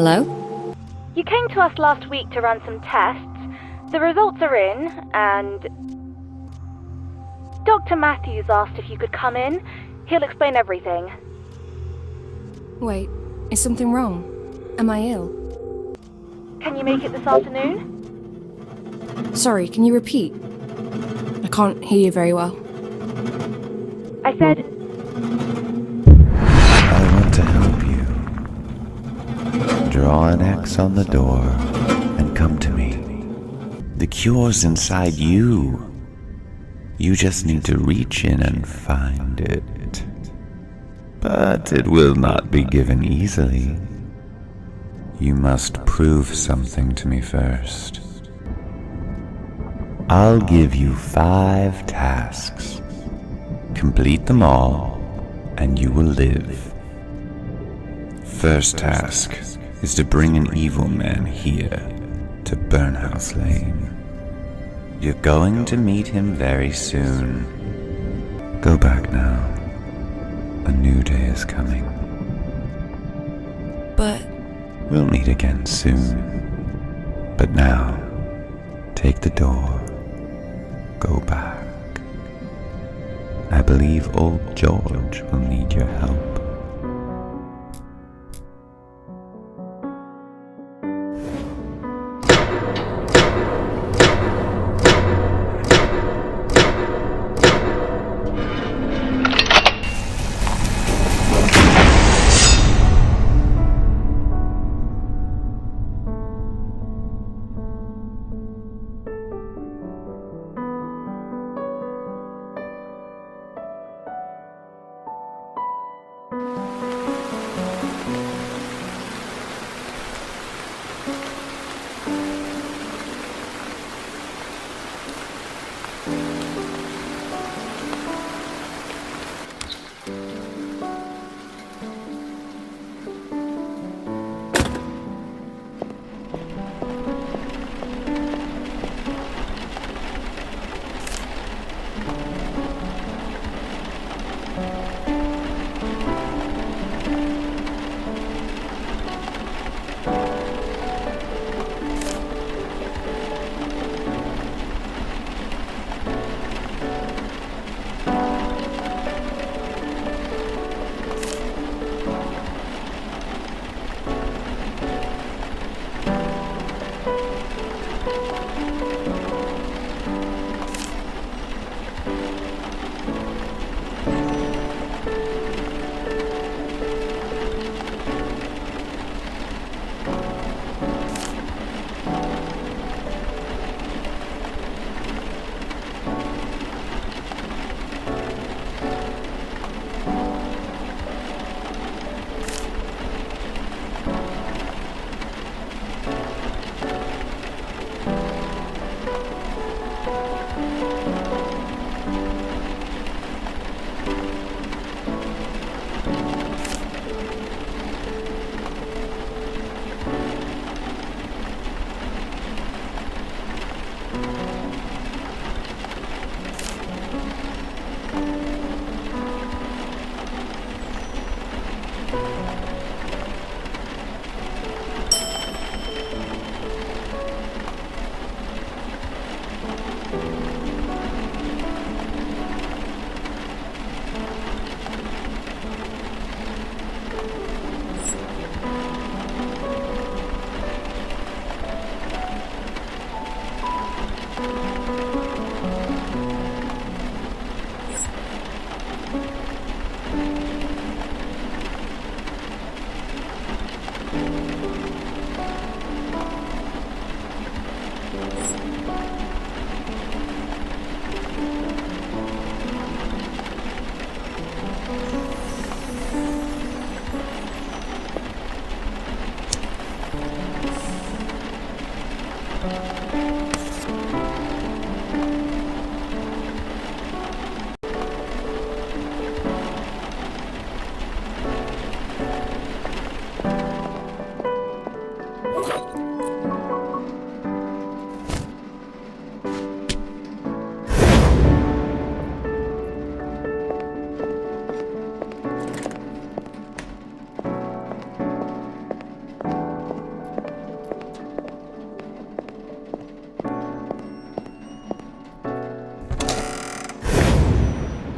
Hello? You came to us last week to run some tests. The results are in, and Dr. Matthews asked if you could come in. He'll explain everything. Wait, is something wrong? Am I ill? Can you make it this afternoon? Sorry, can you repeat? I can't hear you very well. I said, I want to help you. Draw an X on the door and come to me. The cure's inside you. You just need to reach in and find it. But it will not be given easily. You must prove something to me first. I'll give you 5 tasks. Complete them all, and you will live. First task is to bring an evil man here to Burnhouse Lane. You're going to meet him very soon. Go back now. A new day is coming. But We'll meet again soon. But now, take the door. Go back. I believe old George will need your help.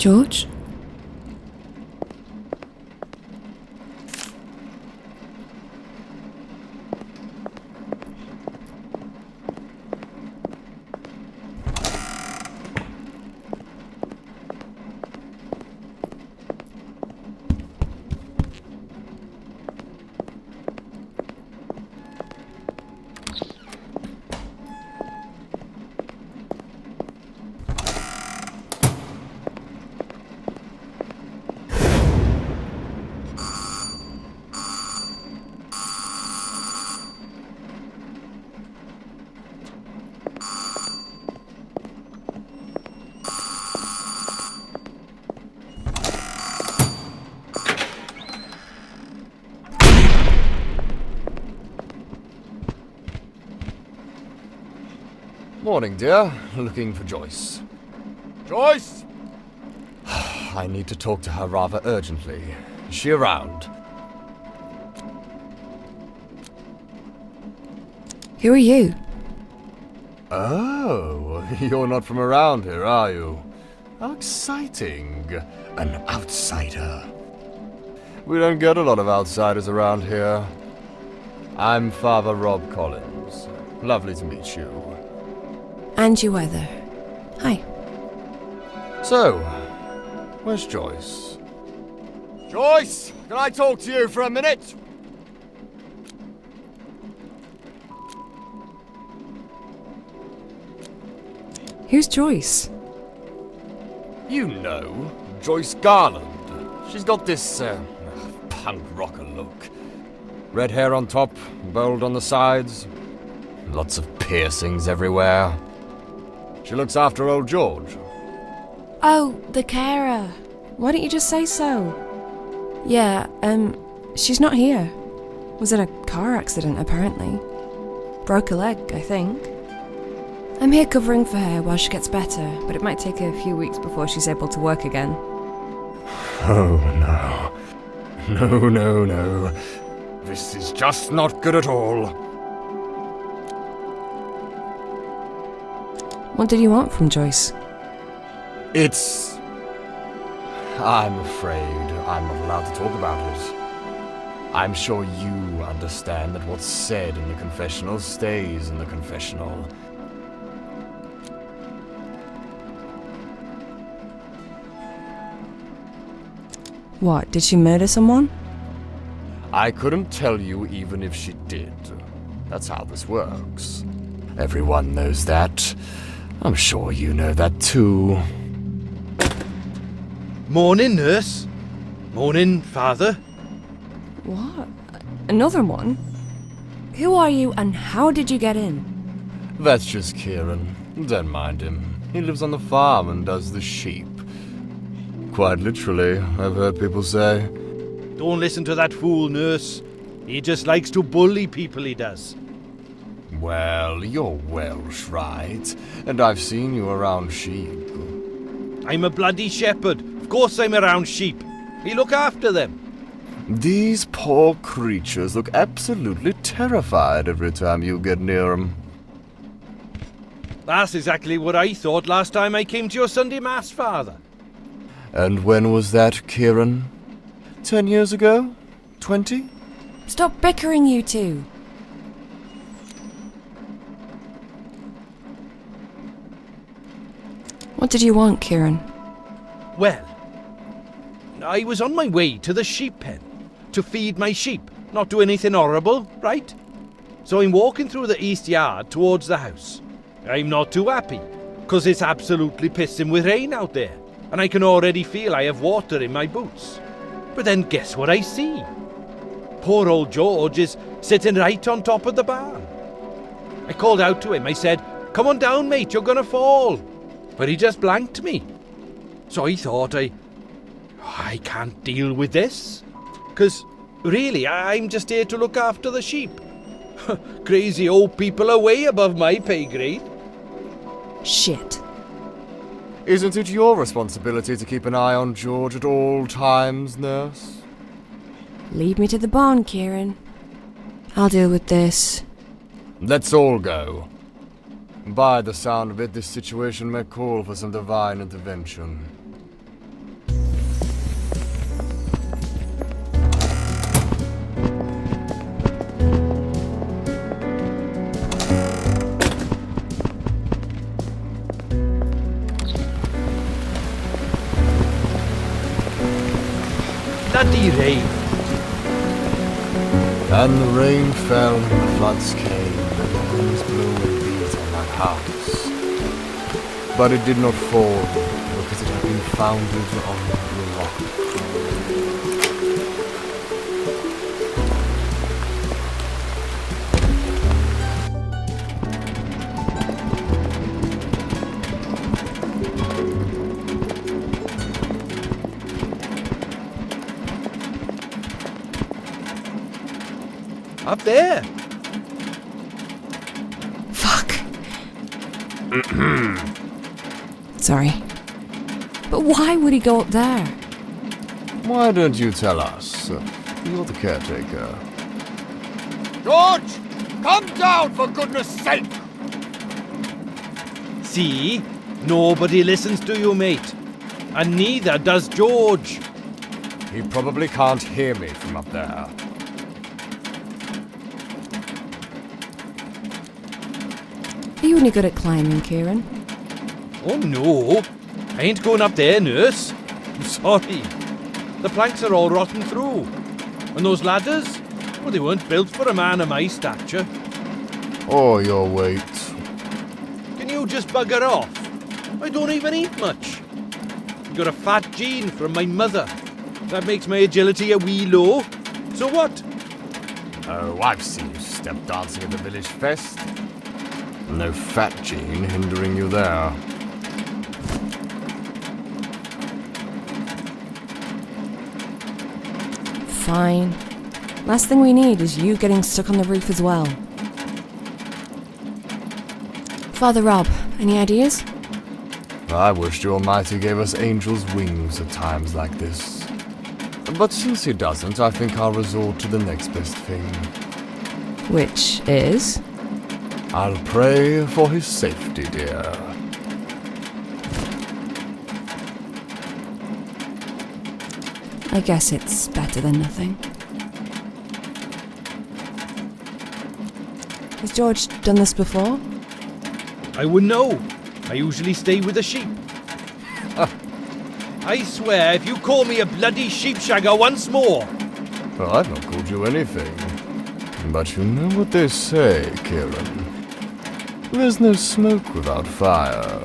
George? Morning, dear. Looking for Joyce. Joyce! I need to talk to her rather urgently. Is she around? Who are you? Oh, you're not from around here, are you? How exciting. An outsider. We don't get a lot of outsiders around here. I'm Father Rob Collins. Lovely to meet you. And you either. Hi. So, where's Joyce? Joyce! Can I talk to you for a minute? Who's Joyce? You know, Joyce Garland. She's got this, punk rocker look. Red hair on top, bold on the sides. Lots of piercings everywhere. She looks after old George. Oh, the carer. Why don't you just say so? Yeah, she's not here. Was in a car accident, apparently. Broke a leg, I think. I'm here covering for her while she gets better, but it might take a few weeks before she's able to work again. Oh, no. No, no, no. This is just not good at all. What did you want from Joyce? I'm afraid I'm not allowed to talk about it. I'm sure you understand that what's said in the confessional stays in the confessional. What, did she murder someone? I couldn't tell you even if she did. That's how this works. Everyone knows that. I'm sure you know that too. Morning, nurse. Morning, father. What? Another one? Who are you and how did you get in? That's just Kieran. Don't mind him. He lives on the farm and does the sheep. Quite literally, I've heard people say. Don't listen to that fool, nurse. He just likes to bully people, he does. Well, you're Welsh, right? And I've seen you around sheep. I'm a bloody shepherd. Of course I'm around sheep. We look after them. These poor creatures look absolutely terrified every time you get near them. That's exactly what I thought last time I came to your Sunday Mass, father. And when was that, Kieran? 10 years ago? 20? Stop bickering, you two. What did you want, Kieran? Well, I was on my way to the sheep pen to feed my sheep, not do anything horrible, right? So I'm walking through the east yard towards the house. I'm not too happy, because it's absolutely pissing with rain out there, and I can already feel I have water in my boots. But then guess what I see? Poor old George is sitting right on top of the barn. I called out to him. I said, "Come on down, mate, you're gonna fall." But he just blanked me. So I thought I can't deal with this. 'Cause really, I'm just here to look after the sheep. Crazy old people are way above my pay grade. Shit. Isn't it your responsibility to keep an eye on George at all times, nurse? Lead me to the barn, Kieran. I'll deal with this. Let's all go. By the sound of it, this situation may call for some divine intervention. bloody rain. And the rain fell and the floods came, and the winds blew and beat on that house. But it did not fall, because it had been founded on the rock. Up there. Fuck. Sorry. But why would he go up there? Why don't you tell us? You're the caretaker. George! Come down, for goodness sake! See? Nobody listens to you, mate. And neither does George. He probably can't hear me from up there. Are you any good at climbing, Kieran? Oh no, I ain't going up there, nurse. I'm sorry. The planks are all rotten through. And those ladders? Well, they weren't built for a man of my stature. Or your weight. Can you just bugger off? I don't even eat much. I've got a fat gene from my mother. That makes my agility a wee low. So what? Oh, I've seen you step dancing at the village fest. No fat gene hindering you there. Fine. Last thing we need is you getting stuck on the roof as well. Father Rob, any ideas? I wish the Almighty gave us angels' wings at times like this. But since he doesn't, I think I'll resort to the next best thing. Which is? I'll pray for his safety, dear. I guess it's better than nothing. Has George done this before? I wouldn't know. I usually stay with the sheep. I swear, if you call me a bloody sheepshagger once more... Well, I've not called you anything. But you know what they say, Kieran. There's no smoke without fire.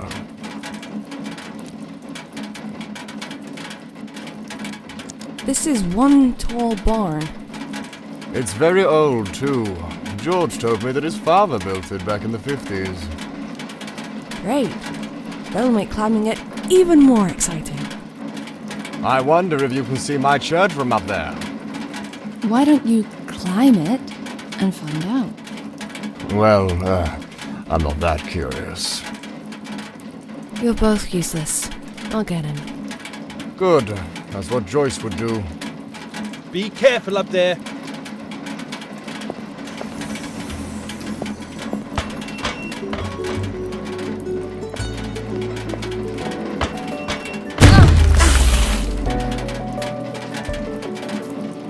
This is one tall barn. It's very old, too. George told me that his father built it back in the 50s. Great. That'll make climbing it even more exciting. I wonder if you can see my church from up there. Why don't you climb it and find out? Well, I'm not that curious. You're both useless. I'll get him. Good. That's what Joyce would do. Be careful up there.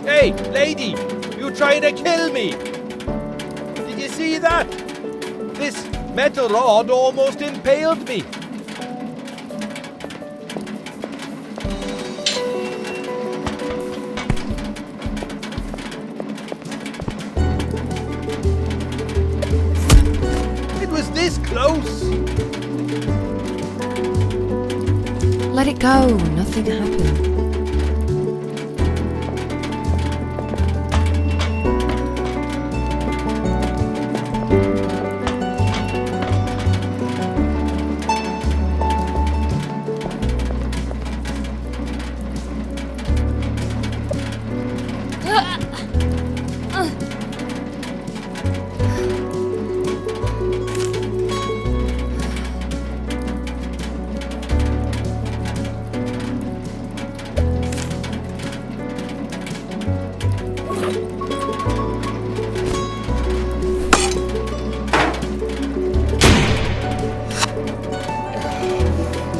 Hey, lady! You trying to kill me? Did you see that? This metal rod almost impaled me. It was this close. Let it go. Nothing happened.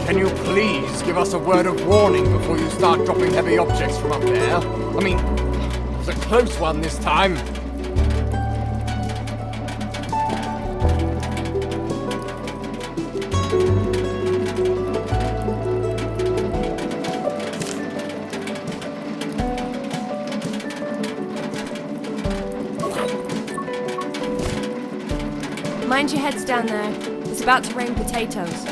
Can you please give us a word of warning before you start dropping heavy objects from up there? I mean, it's a close one this time. Mind your heads down there. It's about to rain potatoes.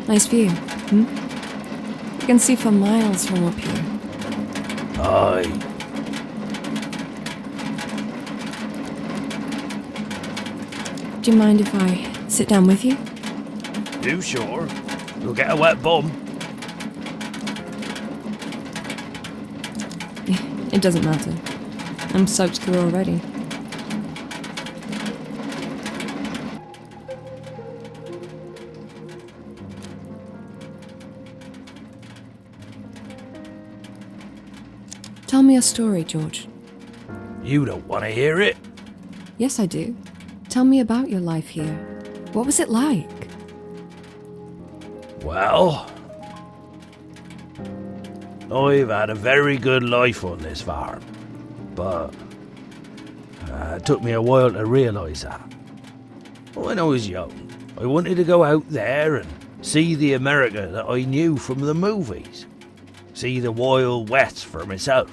Nice view, You can see for miles from up here. Aye. Do you mind if I sit down with you? You sure? You'll get a wet bum. It doesn't matter. I'm soaked through already. Tell me a story, George. You don't want to hear it? Yes, I do. Tell me about your life here. What was it like? Well, I've had a very good life on this farm, but it took me a while to realise that. When I was young, I wanted to go out there and see the America that I knew from the movies. See the Wild West for myself.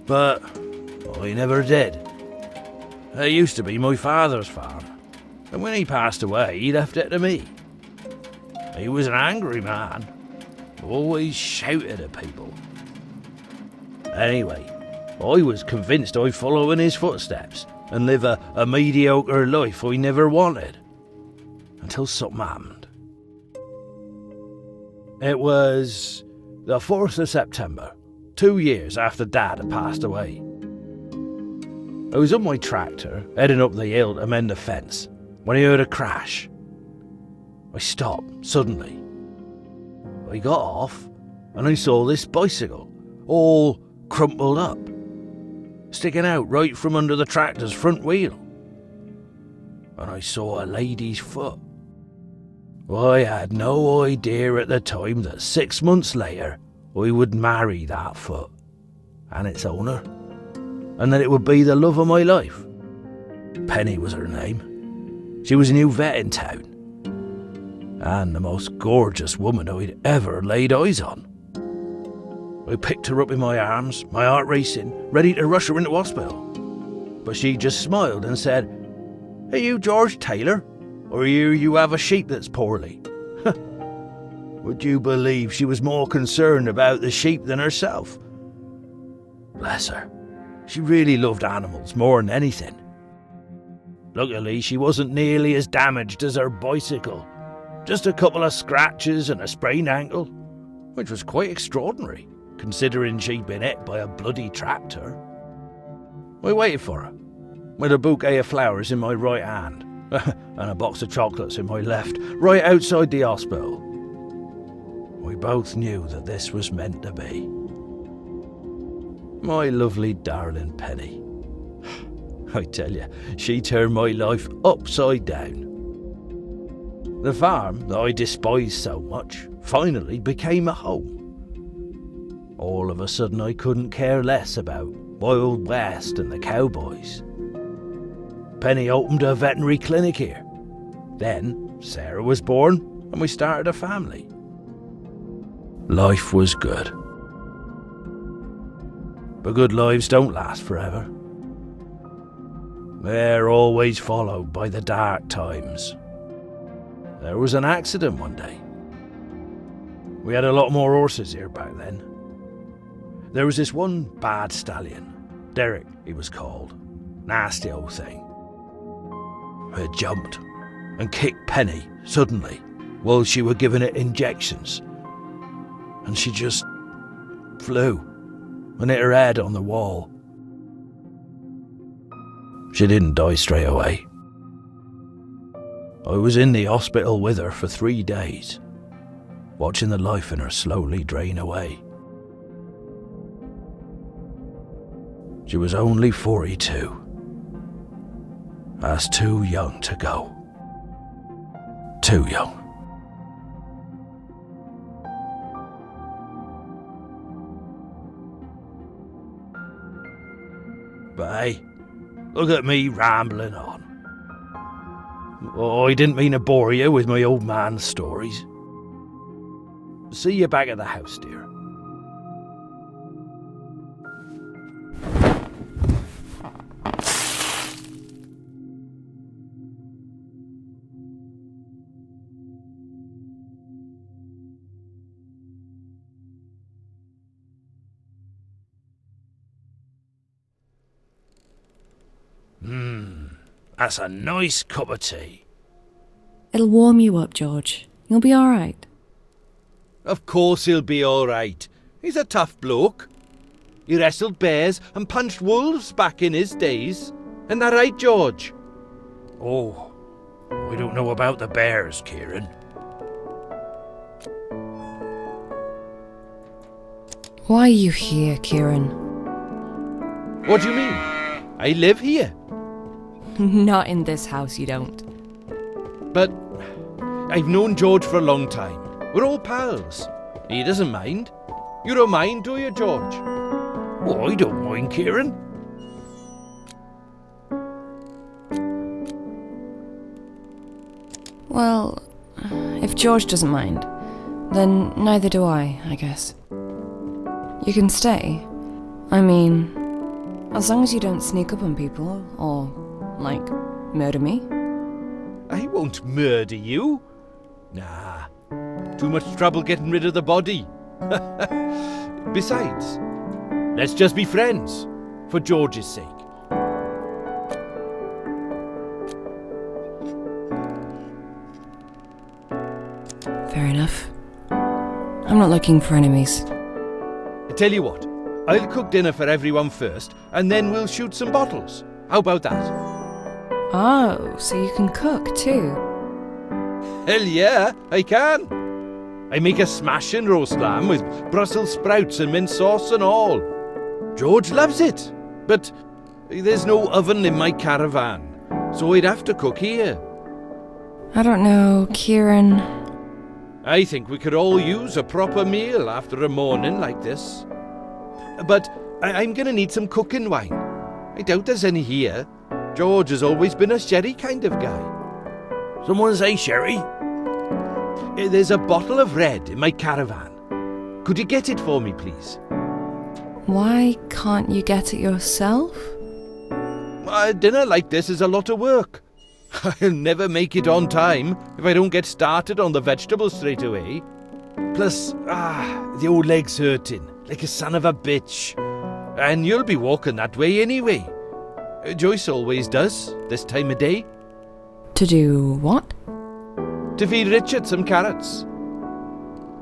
But I never did. It used to be my father's farm, and when he passed away, he left it to me. He was an angry man, always shouted at people. Anyway, I was convinced I'd follow in his footsteps and live a mediocre life I never wanted, until something happened. It was the 4th of September, 2 years after Dad had passed away. I was on my tractor, heading up the hill to mend the fence, when I heard a crash. I stopped suddenly. I got off, and I saw this bicycle, all crumpled up, sticking out right from under the tractor's front wheel. And I saw a lady's foot. I had no idea at the time that 6 months later I would marry that foot and its owner, and that it would be the love of my life. Penny was her name. She was a new vet in town, and the most gorgeous woman I'd ever laid eyes on. I picked her up in my arms, my heart racing, ready to rush her into hospital. But she just smiled and said, "Are you George Taylor? Or you have a sheep that's poorly?" Would you believe she was more concerned about the sheep than herself? Bless her. She really loved animals more than anything. Luckily, she wasn't nearly as damaged as her bicycle. Just a couple of scratches and a sprained ankle, which was quite extraordinary, considering she'd been hit by a bloody tractor. I waited for her, with a bouquet of flowers in my right hand, and a box of chocolates in my left, right outside the hospital. We both knew that this was meant to be. My lovely darling Penny. I tell you, she turned my life upside down. The farm that I despised so much finally became a home. All of a sudden I couldn't care less about Wild West and the cowboys. Penny opened a veterinary clinic here. Then Sarah was born and we started a family. Life was good. But good lives don't last forever. They're always followed by the dark times. There was an accident one day. We had a lot more horses here back then. There was this one bad stallion, Derek he was called, Nasty old thing. It jumped and kicked Penny suddenly while she were giving it injections. And she just flew and hit her head on the wall. She didn't die straight away. I was in the hospital with her for 3 days, watching the life in her slowly drain away. She was only 42. That's too young to go. Too young. But hey, look at me rambling on. Oh, I didn't mean to bore you with my old man's stories. See you back at the house, dear. That's a nice cup of tea. It'll warm you up, George. You'll be all right. Of course he'll be all right. He's a tough bloke. He wrestled bears and punched wolves back in his days. Isn't that right, George? Oh, I don't know about the bears, Kieran. Why are you here, Kieran? What do you mean? I live here. Not in this house, you don't. But I've known George for a long time. We're all pals. He doesn't mind. You don't mind, do you, George? Oh, I don't mind, Kieran. Well, if George doesn't mind, then neither do I guess. You can stay. I mean, as long as you don't sneak up on people, or, like, murder me. I won't murder you. Nah, too much trouble getting rid of the body. Besides, let's just be friends, for George's sake. Fair enough. I'm not looking for enemies. I tell you what, I'll cook dinner for everyone first, and then we'll shoot some bottles. How about that? Oh, so you can cook too? Hell yeah, I can. I make a smashing roast lamb with Brussels sprouts and mint sauce and all. George loves it, but there's no oven in my caravan, so I'd have to cook here. I don't know, Kieran. I think we could all use a proper meal after a morning like this. But I'm going to need some cooking wine. I doubt there's any here. George has always been a sherry kind of guy. Someone say sherry? There's a bottle of red in my caravan. Could you get it for me, please? Why can't you get it yourself? A dinner like this is a lot of work. I'll never make it on time if I don't get started on the vegetables straight away. Plus, the old leg's hurting, like a son of a bitch. And you'll be walking that way anyway. Joyce always does, this time of day. To do what? To feed Richard some carrots.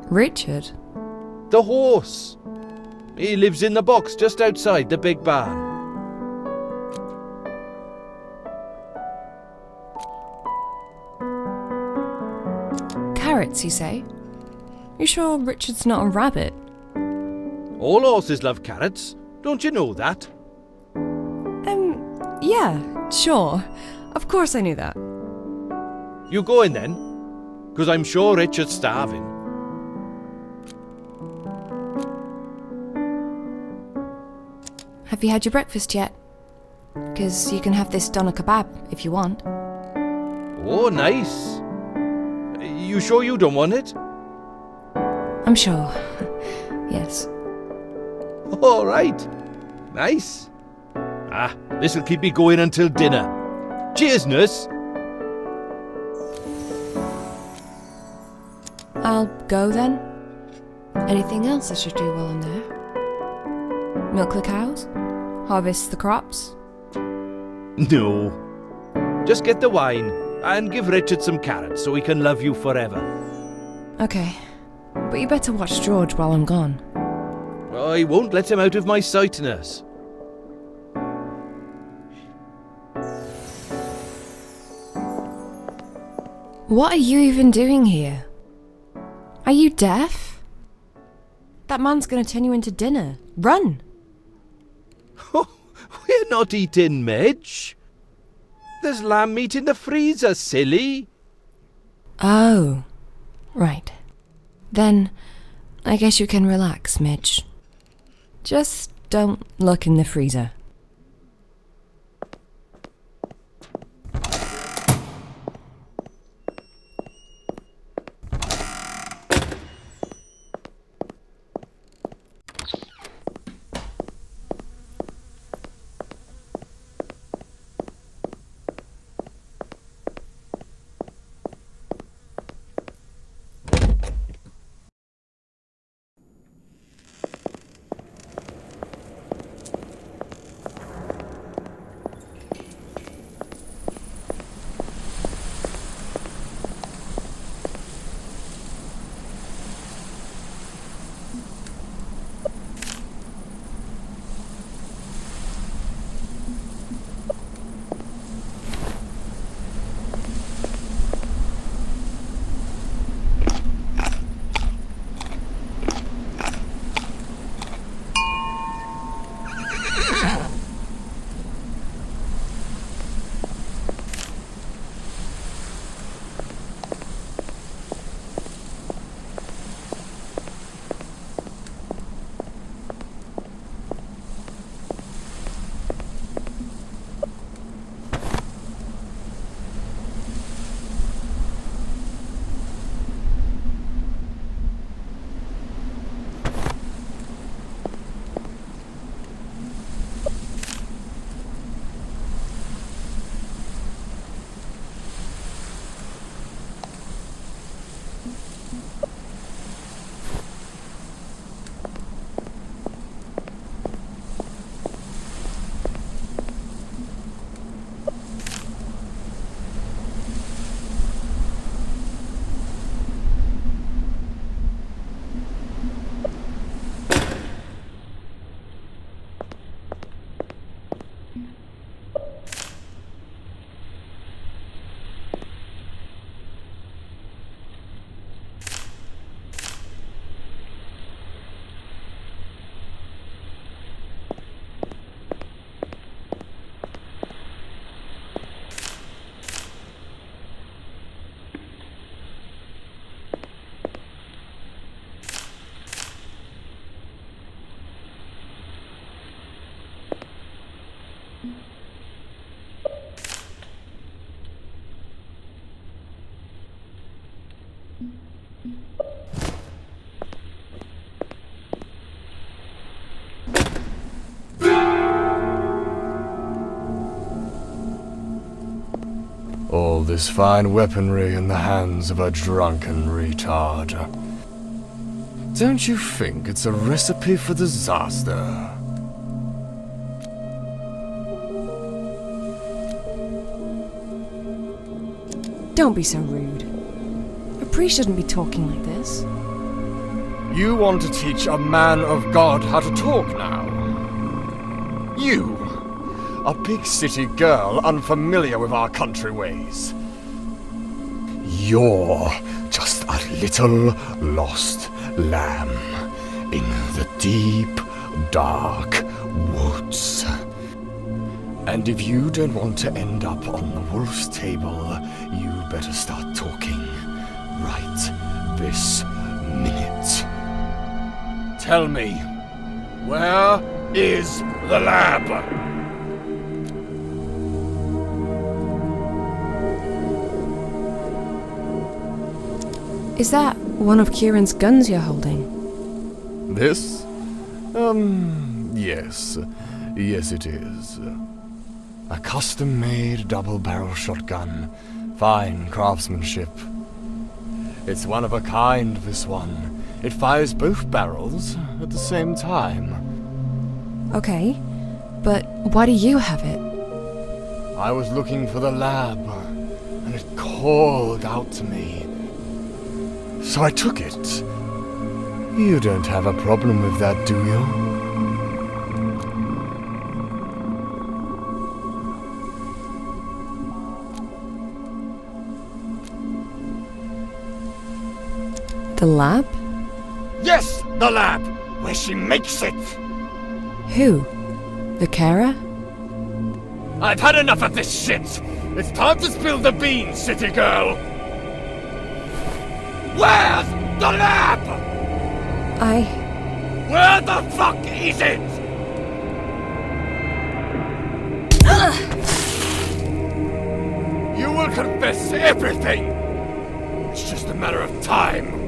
Richard? The horse. He lives in the box just outside the big barn. Carrots, you say? You sure Richard's not a rabbit? All horses love carrots. Don't you know that? Yeah, sure. Of course I knew that. You go in then, because I'm sure Richard's starving. Have you had your breakfast yet? Because you can have this doner kebab if you want. Oh, nice. You sure you don't want it? I'm sure. Yes. All right. Nice. This'll keep me going until dinner. Cheers, nurse. I'll go then. Anything else I should do while I'm there? Milk the cows? Harvest the crops? No. Just get the wine and give Richard some carrots so he can love you forever. Okay. But you better watch George while I'm gone. I won't let him out of my sight, nurse. What are you even doing here? Are you deaf? That man's gonna turn you into dinner. Run! We're not eating Midge. There's lamb meat in the freezer, silly. Oh. Right. Then, I guess you can relax, Midge. Just don't look in the freezer. All this fine weaponry in the hands of a drunken retard. Don't you think it's a recipe for disaster? Don't be so rude. A priest shouldn't be talking like this. You want to teach a man of God how to talk now? You, a big city girl unfamiliar with our country ways. You're just a little lost lamb in the deep, dark woods. And if you don't want to end up on the wolf's table, you better start talking right this minute. Tell me, where is the lab? Is that one of Kieran's guns you're holding? This? Yes. Yes, it is. A custom-made double-barrel shotgun. Fine craftsmanship. It's one of a kind, this one. It fires both barrels at the same time. Okay, but why do you have it? I was looking for the lab, and it called out to me. So I took it. You don't have a problem with that, do you? The lab? Yes, the lab, where she makes it. Who? The carer? I've had enough of this shit. It's time to spill the beans, city girl. Where's the lab? Where the fuck is it? You will confess everything. It's just a matter of time.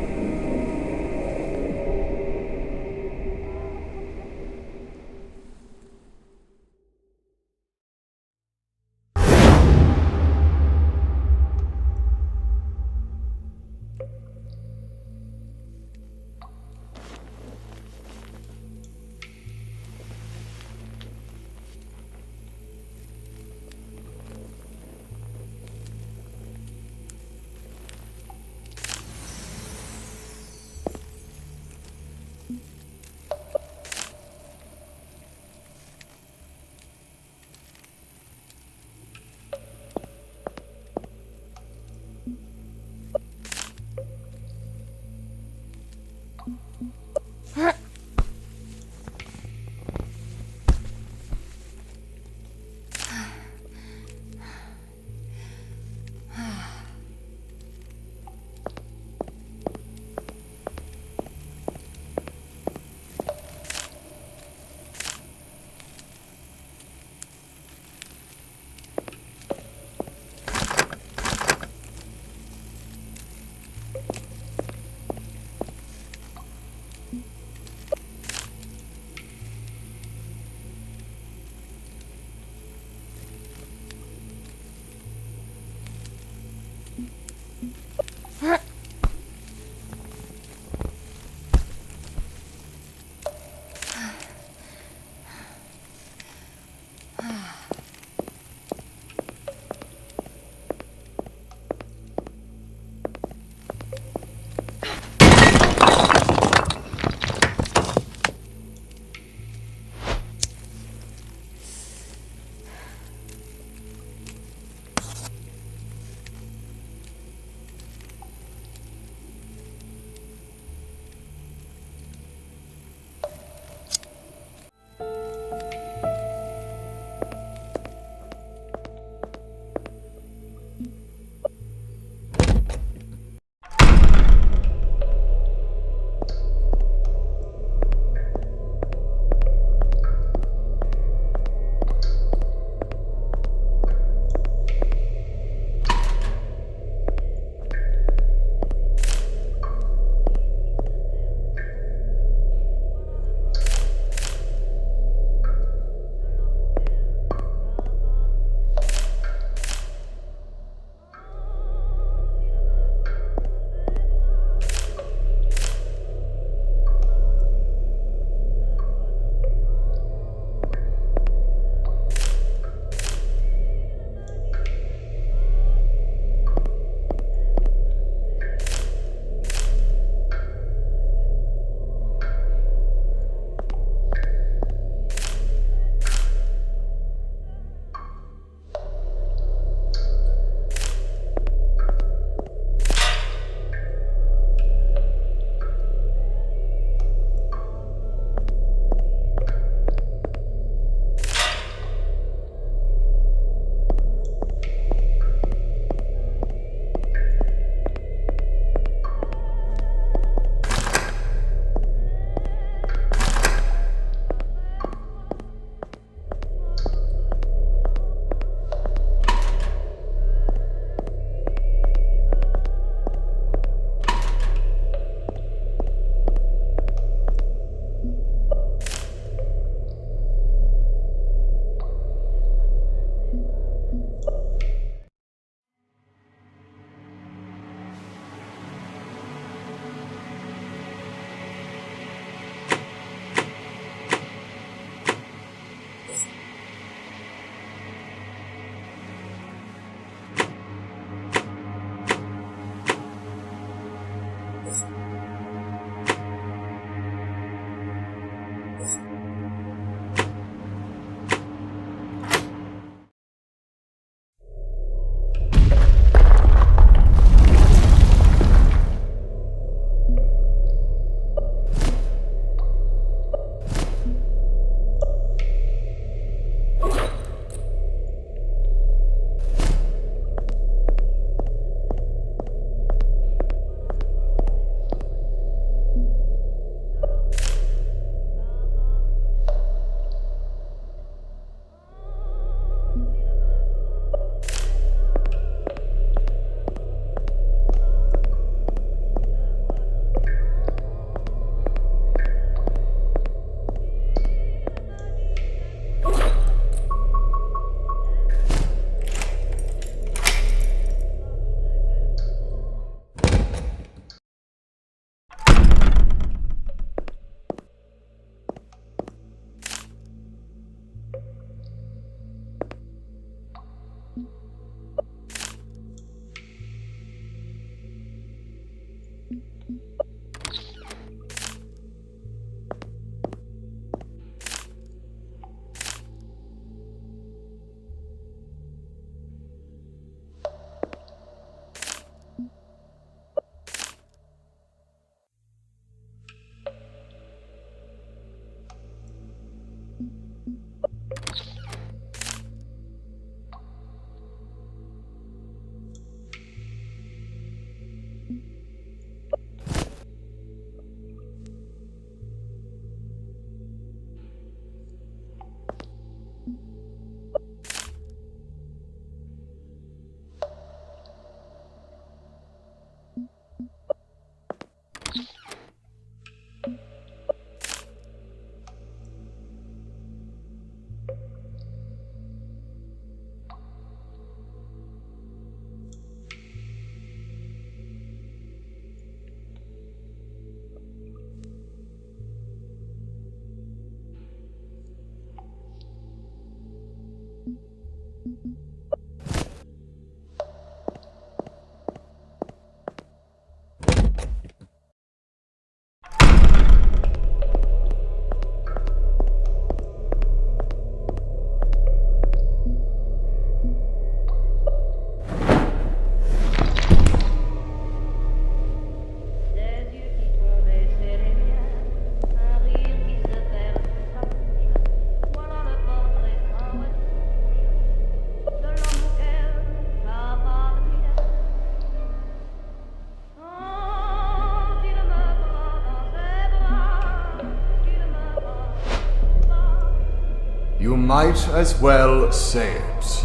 might as well say it.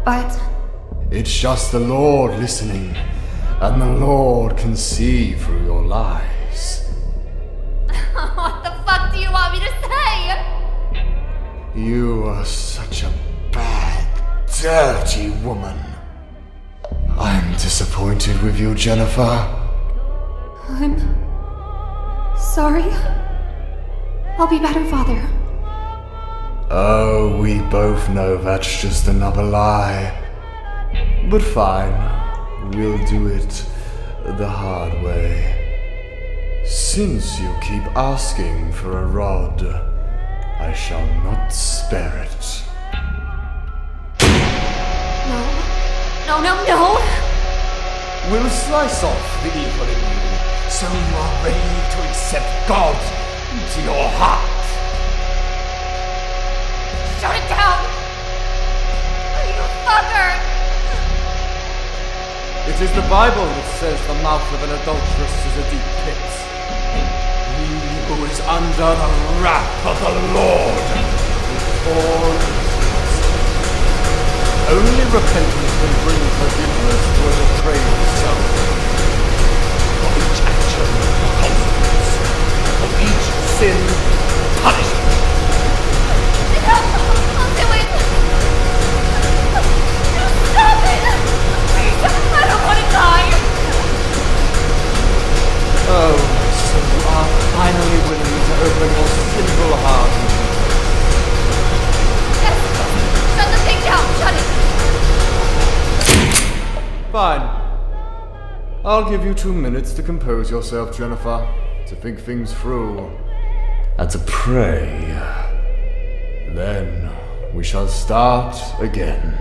But It's just the Lord listening, and the Lord can see through your lies. what the fuck do you want me to say? You are such a bad, dirty woman. I'm disappointed with you, Jennifer. I'm sorry. I'll be better, Father. Oh, we both know that's just another lie. But fine, we'll do it the hard way. Since you keep asking for a rod, I shall not spare it. No. We'll slice off the evil in you, so you are ready to accept God into your heart. Shut it down! You fucker! It is the Bible that says the mouth of an adulteress is a deep pit. He who is under the wrath of the Lord is only repentance can bring forgiveness to a depraved soul. For each action, a consequence. For each sin, punishment. I'll do it! Stop it! Please, I don't want to die! Oh, so you are finally willing to open your sinful heart. Yes! Shut the thing down! Shut it! Fine. I'll give you 2 minutes to compose yourself, Jennifer, to think things through, and to pray. Then we shall start again.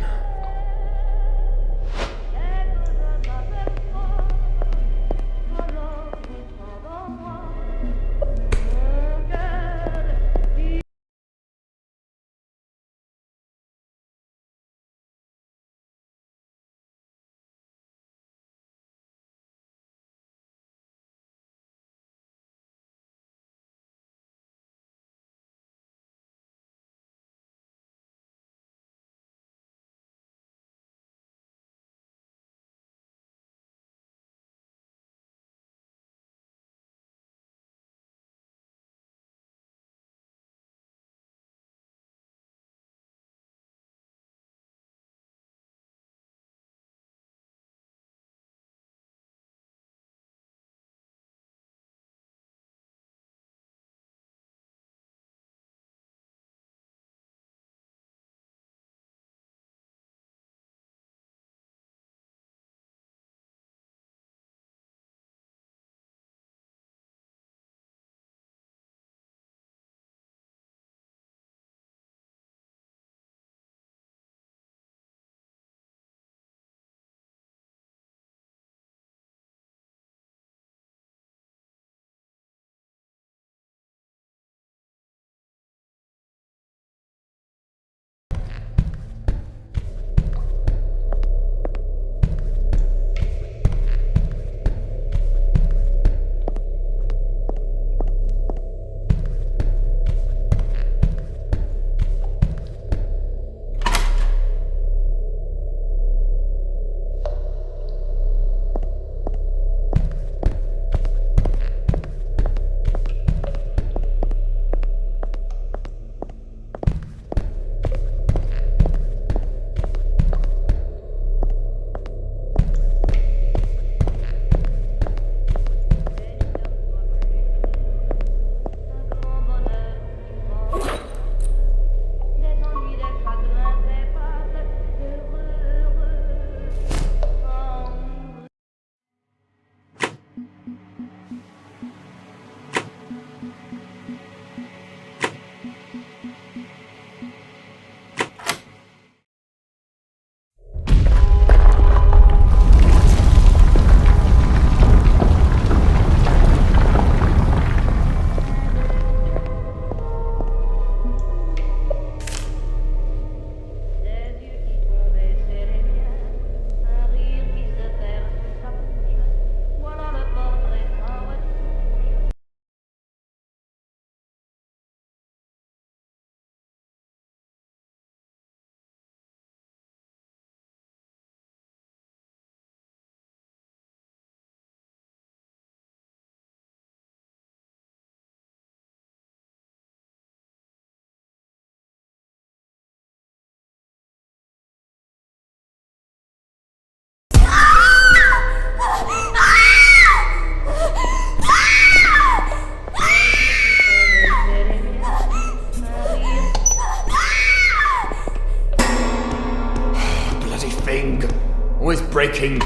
breaking.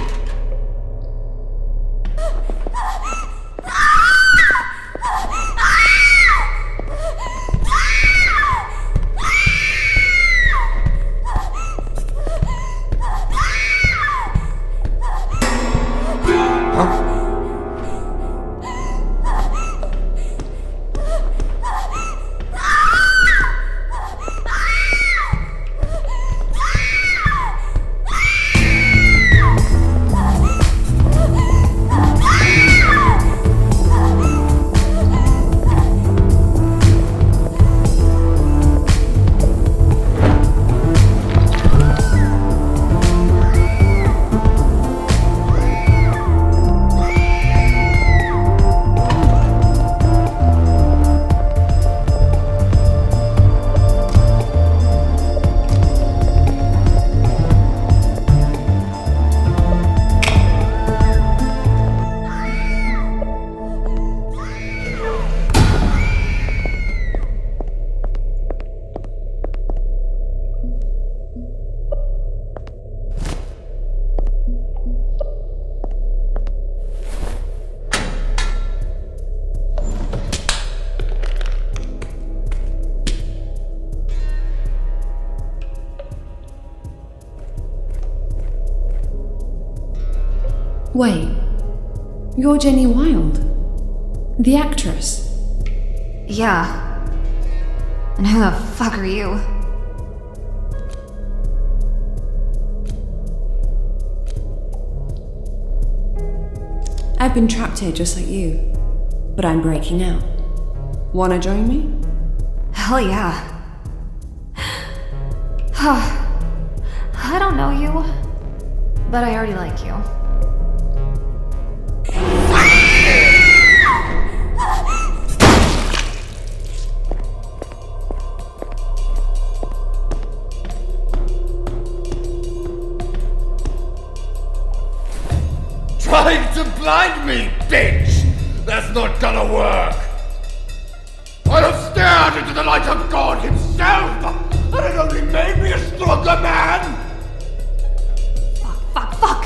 Wait, you're Jenny Wilde? The actress? Yeah. And who the fuck are you? I've been trapped here just like you, but I'm breaking out. Wanna join me? Hell yeah. I don't know you, but I already like you. Trying to blind me, bitch! That's not gonna work! I have stared into the light of God himself, and it only made me a stronger man! Fuck!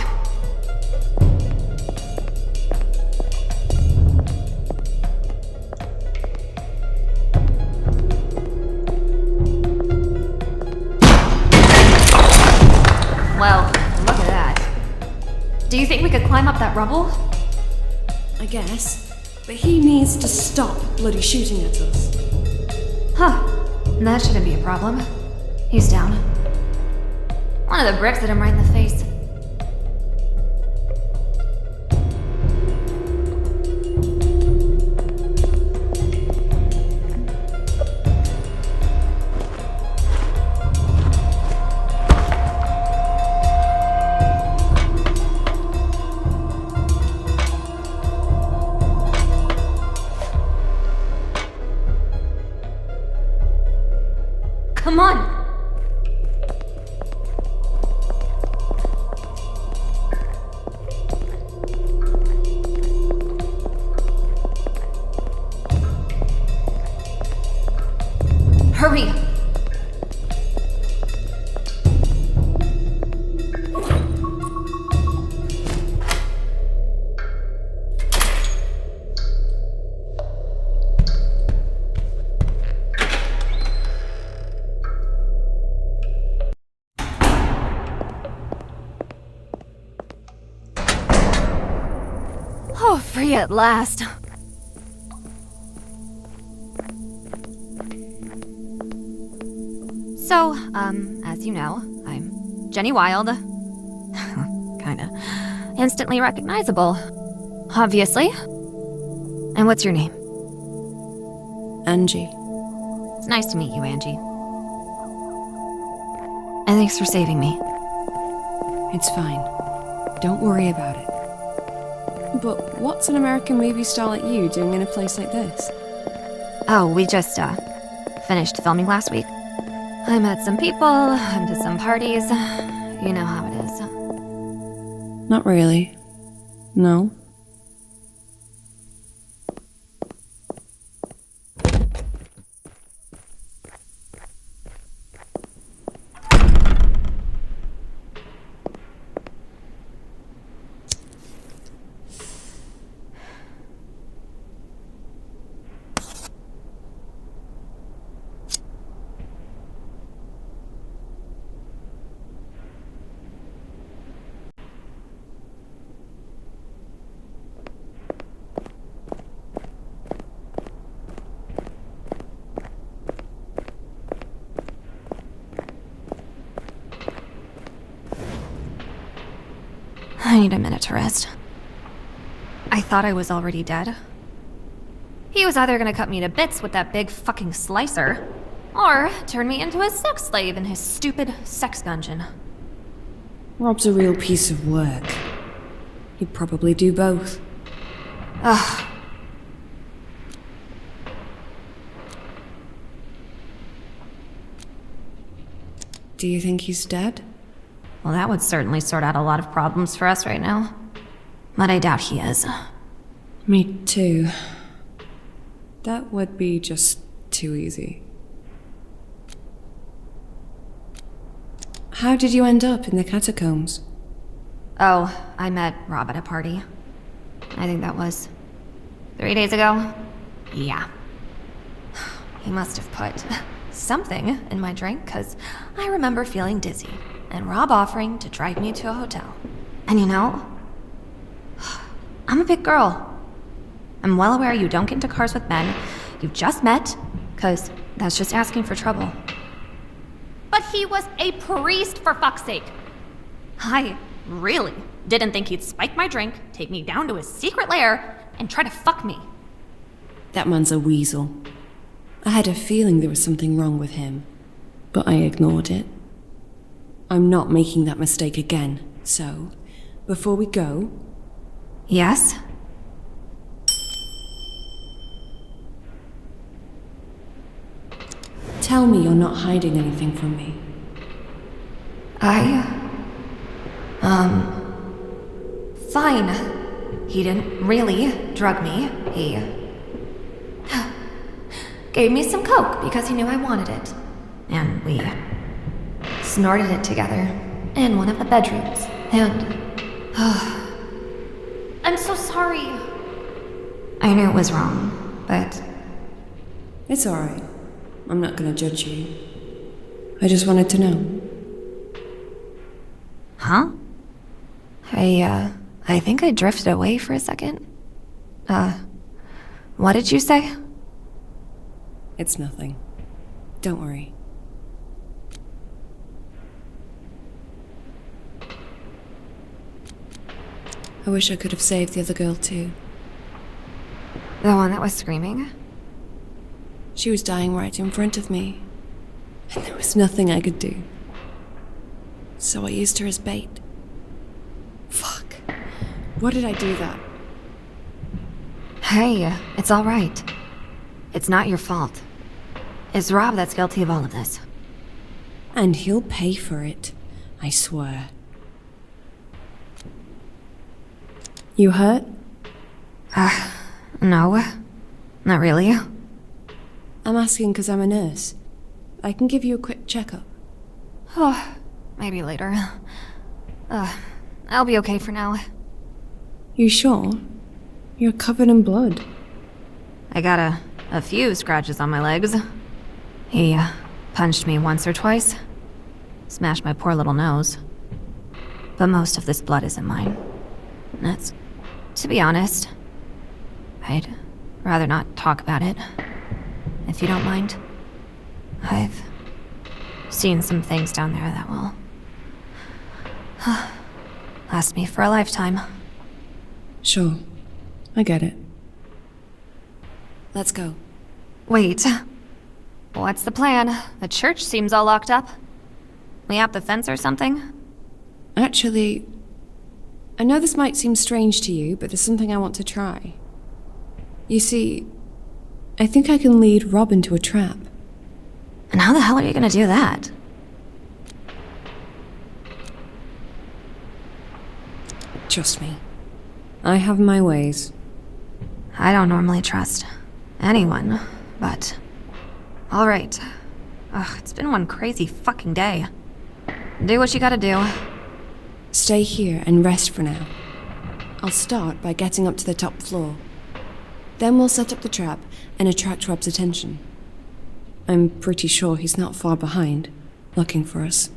Well, look at that. Do you think we could climb up that rubble? I guess. But he needs to stop bloody shooting at us. Huh. That shouldn't be a problem. He's down. One of the bricks hit him right in the face. Come on! Hurry! Oh, free at last. So, as you know, I'm Jenny Wilde. Kinda. Instantly recognizable. Obviously. And what's your name? Angie. It's nice to meet you, Angie. And thanks for saving me. It's fine. Don't worry about it. But what's an American movie star like you doing in a place like this? Oh, we just, finished filming last week. I met some people, went to some parties. You know how it is. Not really. No. need a minute to rest. I thought I was already dead. He was either gonna cut me to bits with that big fucking slicer, or turn me into a sex slave in his stupid sex dungeon. Rob's a real piece of work. He'd probably do both. Ugh. Do you think he's dead? Well, that would certainly sort out a lot of problems for us right now. But I doubt he is. Me too. That would be just too easy. How did you end up in the catacombs? Oh, I met Rob at a party. I think that was 3 days ago. Yeah. He must have put something in my drink, because I remember feeling dizzy, and Rob offering to drive me to a hotel. And you know, I'm a big girl. I'm well aware you don't get into cars with men you've just met, because that's just asking for trouble. But he was a priest, for fuck's sake! I really didn't think he'd spike my drink, take me down to his secret lair, and try to fuck me. That man's a weasel. I had a feeling there was something wrong with him, but I ignored it. I'm not making that mistake again, so, before we go... Yes? Tell me you're not hiding anything from me. Fine. He didn't really drug me. He gave me some coke because he knew I wanted it. And we snorted it together in one of the bedrooms. And I'm so sorry. I knew it was wrong, but It's alright. I'm not gonna judge you. I just wanted to know. huh? I think I drifted away for a second. What did you say? It's nothing. Don't worry. I wish I could have saved the other girl too. The one that was screaming? She was dying right in front of me, and there was nothing I could do. So I used her as bait. Fuck. Why did I do that? Hey, it's all right. It's not your fault. It's Rob that's guilty of all of this. And he'll pay for it, I swear. You hurt? No. Not really. I'm asking because I'm a nurse. I can give you a quick checkup. Oh, maybe later. I'll be okay for now. You sure? You're covered in blood. I got a few scratches on my legs. He punched me once or twice. Smashed my poor little nose. But most of this blood isn't mine. That's, to be honest, I'd rather not talk about it. If you don't mind. I've seen some things down there that will last me for a lifetime. Sure. I get it. Let's go. Wait. What's the plan? The church seems all locked up. We up the fence or something? Actually, I know this might seem strange to you, but there's something I want to try. You see, I think I can lead Rob into a trap. And how the hell are you gonna do that? Trust me. I have my ways. I don't normally trust anyone, but... Alright. Ugh, it's been one crazy fucking day. Do what you gotta do. Stay here and rest for now. I'll start by getting up to the top floor. Then we'll set up the trap and attract Rob's attention. I'm pretty sure he's not far behind, looking for us.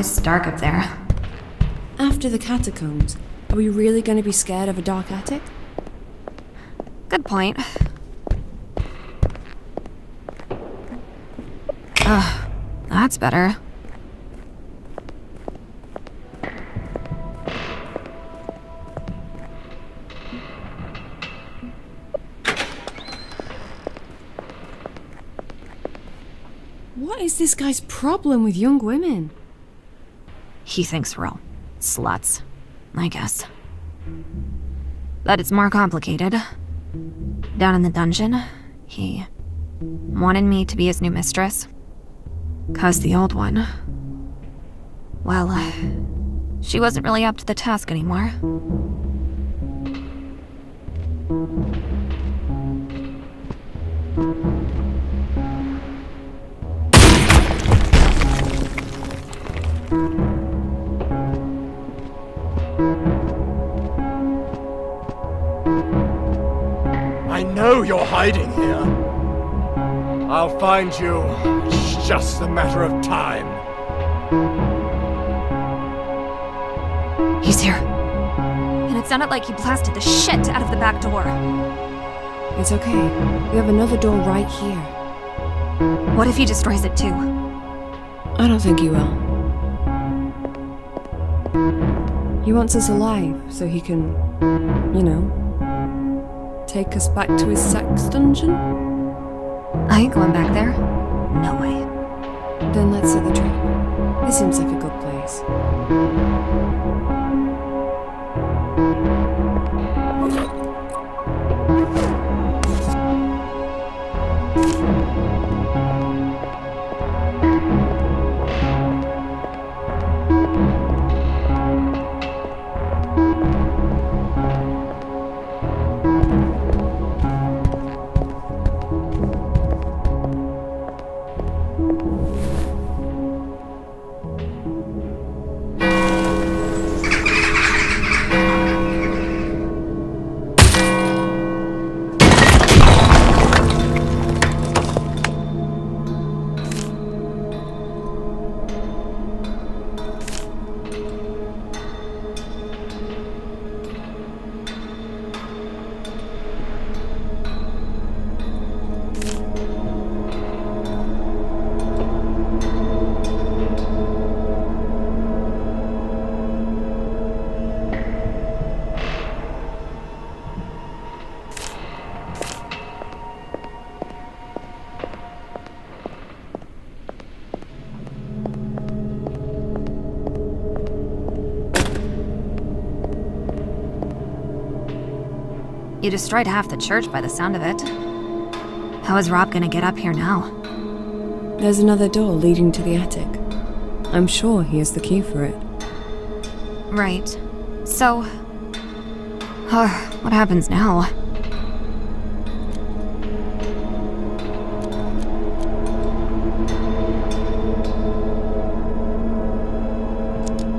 always dark up there. After the catacombs, are we really going to be scared of a dark attic? Good point. Ugh, that's better. What is this guy's problem with young women? He thinks we're all sluts, I guess. But it's more complicated. Down in the dungeon, he wanted me to be his new mistress. 'Cause the old one, well, she wasn't really up to the task anymore. I know you're hiding here. I'll find you. It's just a matter of time. He's here. And it sounded like he blasted the shit out of the back door. It's okay. We have another door right here. What if he destroys it too? I don't think he will. He wants us alive so he can, you know, take us back to his sex dungeon? I ain't going back there. No way. Then let's set the trap. This seems like a good place. You destroyed half the church by the sound of it. How is Rob gonna get up here now? There's another door leading to the attic. I'm sure he has the key for it. Right. So... what happens now?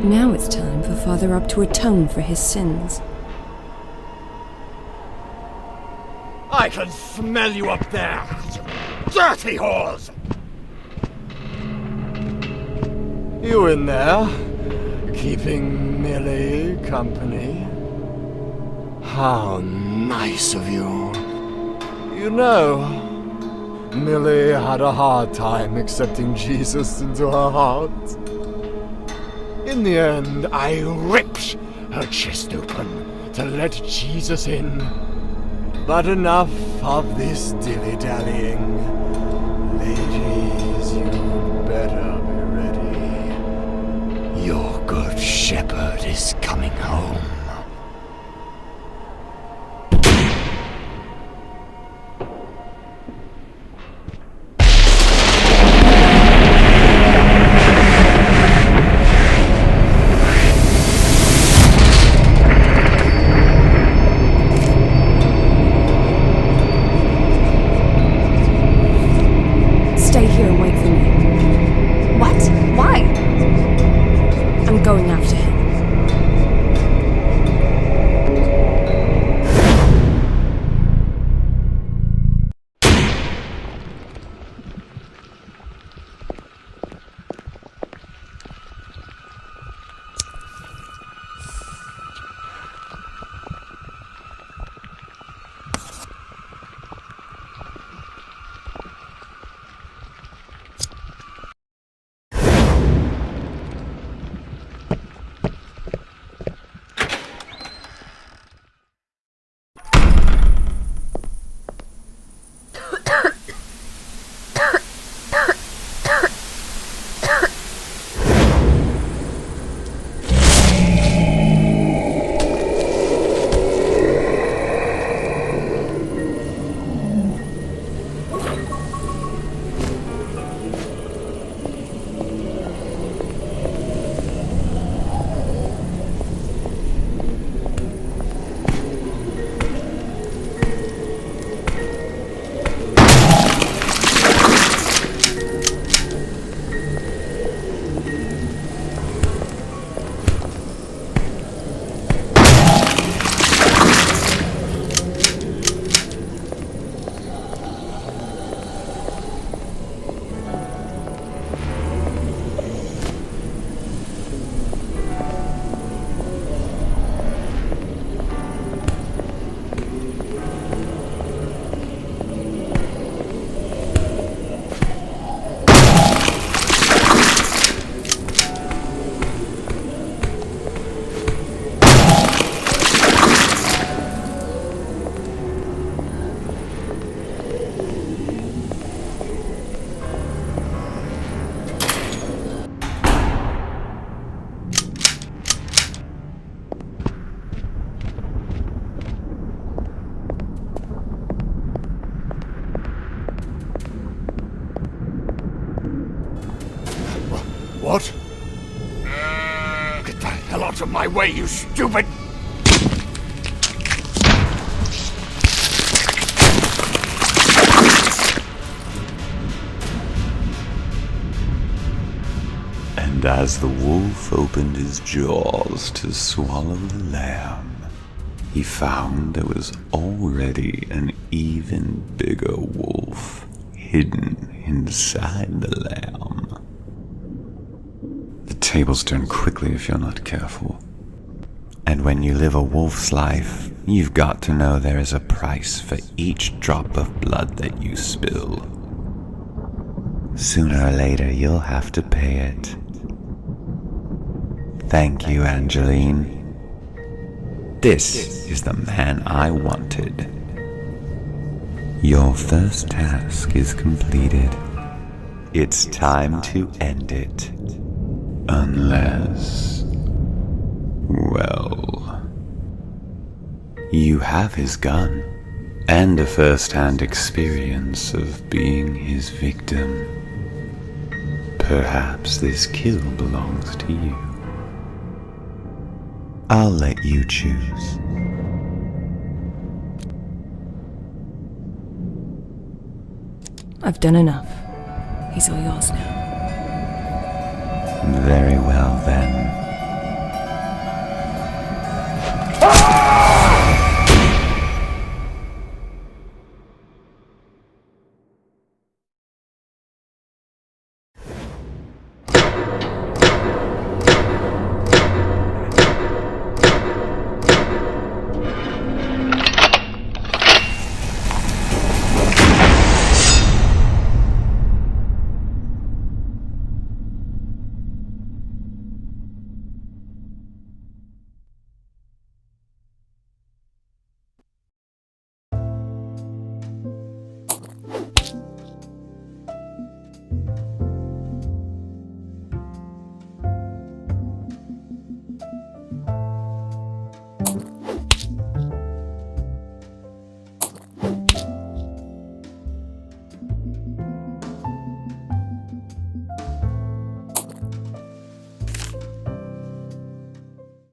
Now it's time for Father Rob to atone for his sins. I can smell you up there, you dirty whores! You in there, keeping Millie company? How nice of you. You know, Millie had a hard time accepting Jesus into her heart. In the end, I ripped her chest open to let Jesus in. But enough of this dilly-dallying. Ladies, you better be ready. Your good shepherd is coming home. Stay here and wait for me. What? Why? I'm going after him. Get the hell out of my way, you stupid... And as the wolf opened his jaws to swallow the lamb, he found there was already an even bigger wolf hidden inside the lamb. The tables turn quickly if you're not careful. And when you live a wolf's life, you've got to know there is a price for each drop of blood that you spill. Sooner or later, you'll have to pay it. Thank you, Angeline. This is the man I wanted. Your first task is completed. It's time to end it. Unless... well... you have his gun, and a first-hand experience of being his victim. Perhaps this kill belongs to you. I'll let you choose. I've done enough. He's all yours now. Very well then.